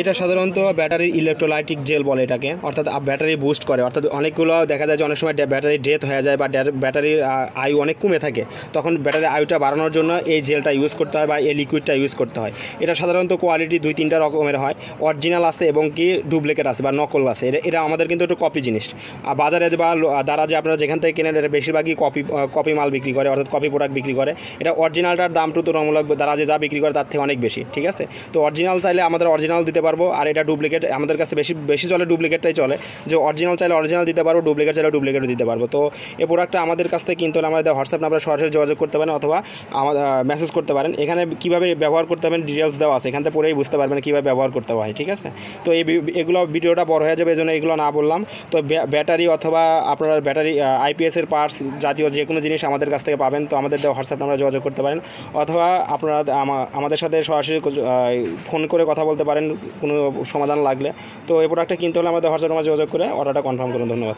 এটা সাধারণত ব্যাটারির ইলেকট্রোলাইটিক জেল বলে এটাকে, অর্থাৎ ব্যাটারি বুস্ট করে। অর্থাৎ অনেকগুলো দেখা যায় যে অনেক সময় ব্যাটারি ডেথ হয়ে যায় বা ব্যাটারির আয়ু অনেক কমে থাকে, তখন ব্যাটারির আয়ুটা বাড়ানোর জন্য এই জেলটা ইউজ করতে হয় বা এই লিকুইডটা ইউজ করতে হয়। এটা সাধারণত কোয়ালিটি 2-3টা রকমের হয়, অরিজিনাল আছে এবং কি ডুপ্লিকেট আছে বা নকল আছে। এটা আমাদের কিন্তু একটু কপি জিনিস। বাজারে বা দ্বারা যে আপনারা যেখান থেকে কেনেন এটা বেশিরভাগই কপি মাল বিক্রি করে, অর্থাৎ কপি প্রোডাক্ট বিক্রি করে। এটা অরিজিনালটার দাম তুলনামূলক দ্বারা যে যা বিক্রি করে তার থেকে অনেক বেশি, ঠিক আছে। তো অরিজিনাল চাইলে আমাদের অরিজিনাল দিতে পারবো, আর এটা ডুপ্লিকেট আমাদের কাছে বেশি চলে, ডুপ্লিকেটটাই চলে। যে অরিজিনাল চাইলে অরিজিনাল দিতে পারবো, ডুপ্লিকেট চাইলে ডুপ্লিকেটও দিতে পারবো। তো এই প্রোডাক্টটা আমাদের কাছ থেকে কিনতে হলে আমাদের হোয়াটসঅ্যাপ নাম্বারে সরাসরি যোগাযোগ করতে পারেন অথবা আমাদের মেসেজ করতে পারেন। এখানে কীভাবে ব্যবহার করতে পারেন ডিটেলস দেওয়া আছে, এখান থেকে পড়েই বুঝতে পারবেন কীভাবে ব্যবহার করতে হয়, ঠিক আছে। তো এগুলো ভিডিওটা বড় হয়ে যাবে, এই জন্য এগুলো না বললাম। তো ব্যাটারি অথবা আপনারা ব্যাটারি আইপিএসের পার্টস জাতীয় যে কোনো জিনিস আমাদের কাছ থেকে পাবেন। তো আমাদের হোয়াটসঅ্যাপ নাম্বারে যোগাযোগ করতে পারেন অথবা আপনারা আমাদের সাথে সরাসরি ফোন করে কথা বলতে পারেন কোনো সমাধান লাগলে। তো এই প্রোডাক্টটা কিনতে হলে আমাদের হোয়াটসঅ্যাপ নাম্বারে যোগাযোগ করে অর্ডারটা কনফার্ম করুন। ধন্যবাদ।